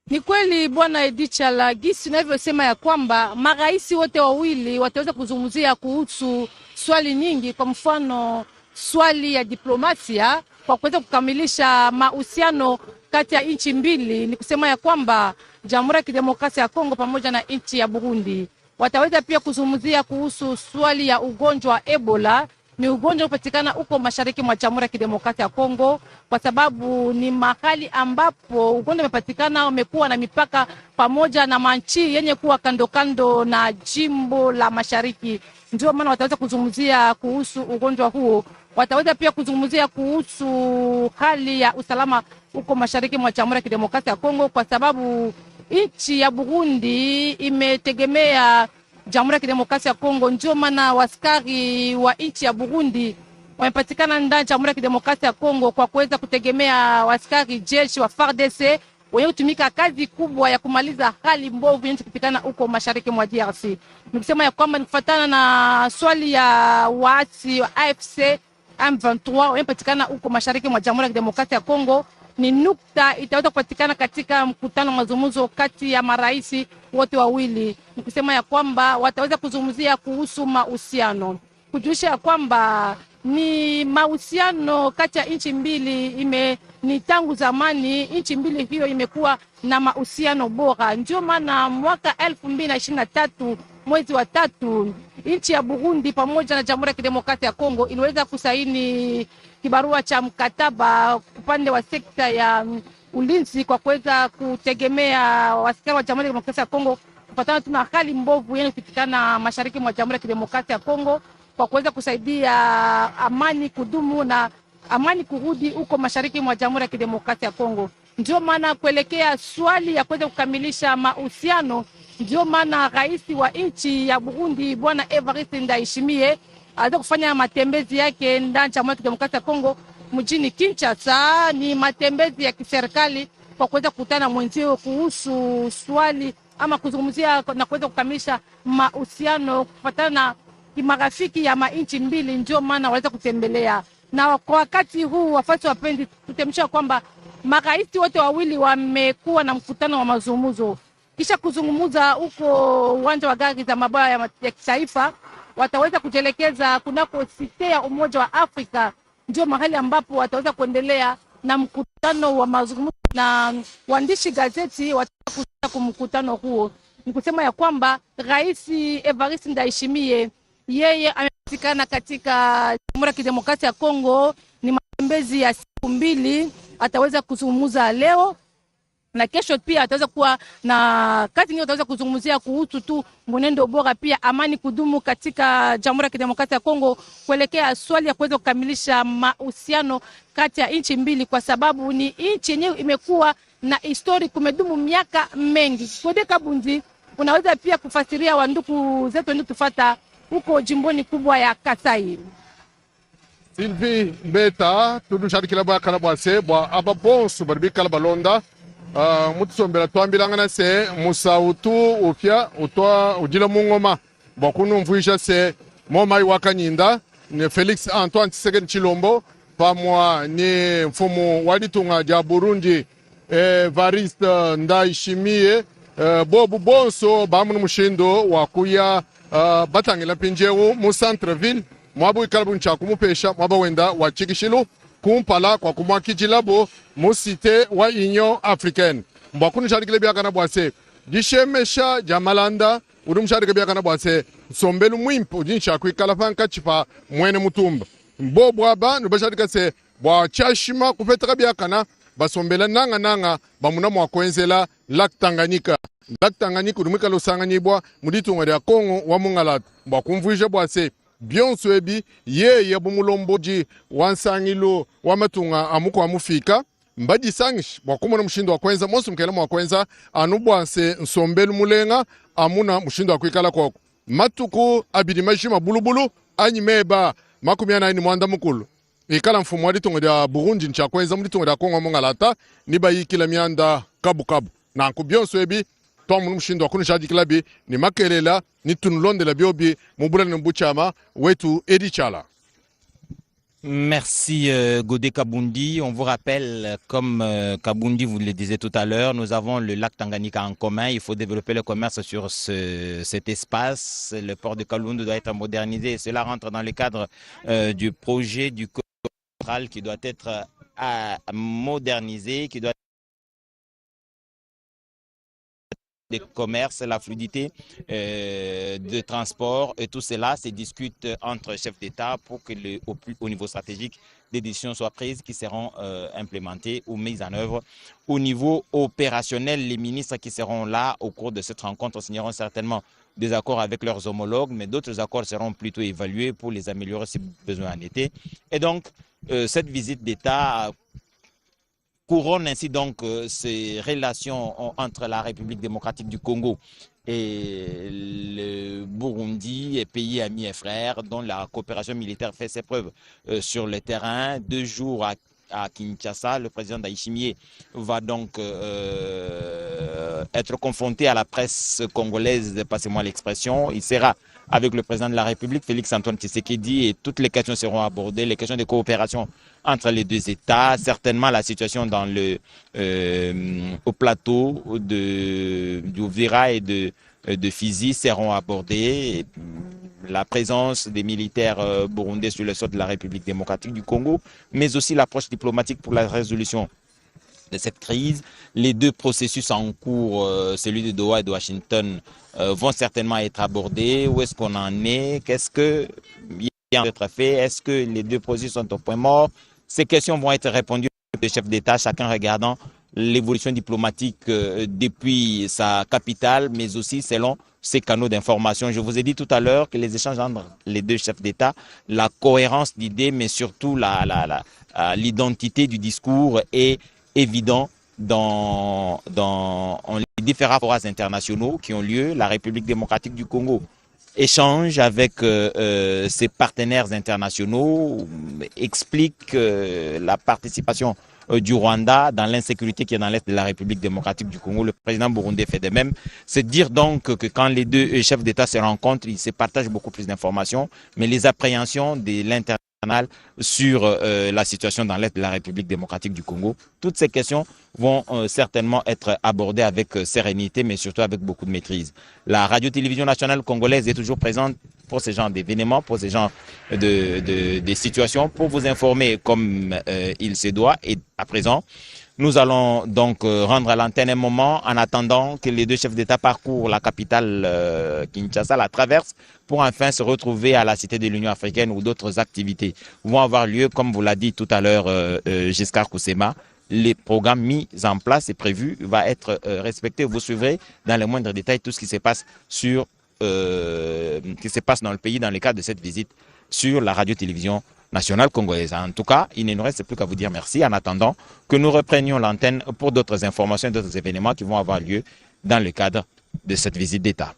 Speaker 2: Ni kweli Bwana Edi Chala, gisi unavyosema ya kwamba marais wote wawili wataweza kuzungumzia kuhusu swali nyingi, kwa mfano swali ya diplomasia kwa kuweza kukamilisha mahusiano kati ya nchi mbili. Ni kusema ya kwamba Jamhuri ya Kidemokrasia ya Kongo pamoja na nchi ya Burundi wataweza pia kuzungumzia kuhusu swali ya ugonjwa wa Ebola. Ni ugonjwa unapatikana huko mashariki mwa Jamhuri ya Kidemokrasia ya Kongo, kwa sababu ni mahali ambapo ugonjwa umepatikana, umekuwa na mipaka pamoja na manchi yenye kuwa kando kando na jimbo la mashariki. Ndio maana wataweza kuzungumzia kuhusu ugonjwa huo. Wataweza pia kuzungumzia kuhusu hali ya usalama huko mashariki mwa Jamhuri ya Kidemokrasia ya Kongo, kwa sababu nchi ya Burundi imetegemea Jamhuri ya Kidemokrasia ya Kongo. Ndio maana waskari wa nchi ya Burundi wamepatikana ndani ya Jamhuri ya Kidemokrasia ya Kongo kwa kuweza kutegemea waskari jeshi wa FARDC wenye kutumika kazi kubwa ya kumaliza hali mbovu yenye kupatikana huko mashariki mwa DRC. Nikisema ya kwamba nifuatana na swali ya waasi wa AFC M23 wamepatikana huko mashariki mwa Jamhuri ya Kidemokrasia ya Kongo, ni nukta itaweza kupatikana katika mkutano mazungumzo kati ya marais wote wawili. Nikisema ya kwamba wataweza kuzungumzia kuhusu mahusiano, kujulisha ya kwamba ni mahusiano kati ya nchi mbili ni tangu zamani nchi mbili hiyo imekuwa na mahusiano bora. Ndio maana mwaka 2023 mwezi wa 3 nchi ya Burundi pamoja na Jamhuri ya Kidemokrasia ya Kongo iliweza kusaini kibarua cha mkataba upande wa sekta ya ulinzi kwa kuweza kutegemea wasikari wa Jamhuri ya Kidemokrasia ya Kongo kupatana tuna hali mbovu yenye kupatikana mashariki mwa Jamhuri ya Kidemokrasia ya Kongo, kwa kuweza kusaidia amani kudumu na amani kurudi huko mashariki mwa Jamhuri ya Kidemokrasia ya Kongo. Ndio maana kuelekea swali ya kuweza kukamilisha mahusiano, ndio maana rais wa nchi ya Burundi Bwana Evariste Ndayishimiye aliweza kufanya matembezi yake ndani ya Jamhuri ya Kidemokrasia ya Kongo mjini Kinshasa. Ni matembezi ya kiserikali kwa kuweza kukutana mwenzio kuhusu swali ama kuzungumzia na kuweza kukamilisha mahusiano kufuatana na kimarafiki ya nchi mbili. Ndio maana waweza kutembelea, na kwa wakati huu wafuasi wapendi tutemsha kwamba marais wote wawili wamekuwa na mkutano wa mazungumzo. Kisha kuzungumza huko uwanja wa gari za mabawa ya kitaifa, wataweza kujelekeza kunako site ya Umoja wa Afrika ndio mahali ambapo wataweza kuendelea na mkutano wa mazungumzo, na waandishi gazeti watakuja kumkutano huo. Ni kusema ya kwamba Rais Evariste Ndayishimiye yeye amepatikana katika Jamhuri ya Kidemokrasia ya Kongo, ni matembezi ya siku 2, ataweza kuzungumza leo na kesho pia ataweza kuwa na kazi nyingine, ataweza kuzungumzia kuhusu tu mwenendo bora pia amani kudumu katika Jamhuri ya Kidemokrasia ya Kongo, kuelekea swali ya kuweza kukamilisha mahusiano kati ya nchi mbili, kwa sababu ni nchi yenyewe imekuwa na histori kumedumu miaka mengi. Gode Kabundi, unaweza pia kufasiria wanduku zetu ndio tufuata huko jimboni kubwa ya Kasai.
Speaker 3: Sylvie Mbeta tudusharikila bwa kalabwase bwa ababonsu barbikala balonda mutusombela twambilangana se musautu ufya utwa ujila mungoma bwakunu mvuisha se momai wakanyinda ne Felix Antoine Tshisekedi Tshilombo pamwa ni mfumu waditunga ja Burundi Evariste Ndayishimiye bobu bonso bamu mushindo wakuya batangila pinjewu mu centre-ville mwabu ikalabu nchaku mupesha mwaba wenda wa chikishilu kumpala kwa kumwakijilabo musite wa Union Africaine mbakunu sharikile byakana bwase dishemesha jamalanda uri msharike byakana bwase sombelu mwimpo jinsha kuikala fanka chipa mwene mutumba mbobo aba nubasharika se bwa chashima kufetaka byakana basombela nanga bamuna mwakwenzela Lac Tanganyika. Lac Tanganyika urumika losanganyibwa muditunga ya Kongo wa Mungalata mbakumvuije bwase byonso ebi ye bumulomboji wansangilo wamatunga amuko amufika mbaji sangish bwakumona mushindo wakwenza monso mkela mwakwenza anubwanse nsombelu mulenga amuna mushindo wakwikala koko matuku abidi majima bulubulu anyimeba makumiana ni mwanda mukulu ikala mfumu waditunga ya Burundi nchakwenza muditunga ya Kongo Mungalata nibayikila mianda kabu na nkubyonso ebi tomu mushindo wakunu shadikilabi ni makelela ni tunulonde la biobi mubula n'mbuchama wetu Edi Chala.
Speaker 1: Merci Gode Kabundi. On vous rappelle, comme Kabundi vous le disait tout à l'heure, nous avons le lac Tanganyika en commun. Il faut développer le commerce sur cet espace. Le port de Kalundu doit être modernisé. Et cela rentre dans le cadre du projet du code qui doit être modernisé, qui doit de commerce, la fluidité de transport et tout cela se discute entre chefs d'État pour que au niveau stratégique des décisions soient prises qui seront implémentées ou mises en œuvre. Au niveau opérationnel, les ministres qui seront là au cours de cette rencontre signeront certainement des accords avec leurs homologues, mais d'autres accords seront plutôt évalués pour les améliorer si besoin en était. Et donc, cette visite d'État couronne ainsi donc ces relations entre la République démocratique du Congo et le Burundi, et pays amis et frères, dont la coopération militaire fait ses preuves sur le terrain. 2 jours à Kinshasa, le président Ndayishimiye va donc être confronté à la presse congolaise, passez-moi l'expression. Il sera avec le président de la République, Félix Antoine Tshisekedi, et toutes les questions seront abordées, les questions de coopération entre les 2 États, certainement la situation dans au plateau d'Uvira et de Fizi seront abordées, et la présence des militaires burundais sur le sol de la République démocratique du Congo, mais aussi l'approche diplomatique pour la résolution de cette crise. Les 2 processus en cours, celui de Doha et de Washington, vont certainement être abordés. Où est-ce qu'on en est? Qu'est-ce que vient d'être fait? Est-ce que les 2 processus sont au point mort? Ces questions vont être répondues par les chefs d'État, chacun regardant l'évolution diplomatique depuis sa capitale, mais aussi selon ses canaux d'information. Je vous ai dit tout à l'heure que les échanges entre les 2 chefs d'État, la cohérence d'idées, mais surtout l'identité du discours est évident dans les différents forats internationaux qui ont lieu. La République démocratique du Congo échange avec ses partenaires internationaux, explique la participation du Rwanda dans l'insécurité qui est dans l'est de la République démocratique du Congo. Le président burundais fait de même. C'est dire donc que quand les 2 chefs d'État se rencontrent, ils se partagent beaucoup plus d'informations, mais les appréhensions de l'international sur la situation dans l'est de la République démocratique du Congo, toutes ces questions vont certainement être abordées avec sérénité, mais surtout avec beaucoup de maîtrise. La radio-télévision nationale congolaise est toujours présente pour ce genre d'événements, pour ce genre de situations, pour vous informer comme il se doit. Et à présent, nous allons donc rendre à l'antenne un moment en attendant que les deux chefs d'État parcourent la capitale Kinshasa, la traversent, pour enfin se retrouver à la Cité de l'Union africaine où d'autres activités vont avoir lieu, comme vous l'a dit tout à l'heure Giscard Koussema. Les programmes mis en place et prévus va être respecté. Vous suivrez dans les moindres détails tout ce qui se passe dans le pays dans le cadre de cette visite sur la radio-télévision nationale congolaise. En tout cas, il ne nous reste plus qu'à vous dire merci en attendant que nous reprenions l'antenne pour d'autres informations et d'autres événements qui vont avoir lieu dans le cadre de cette visite d'État.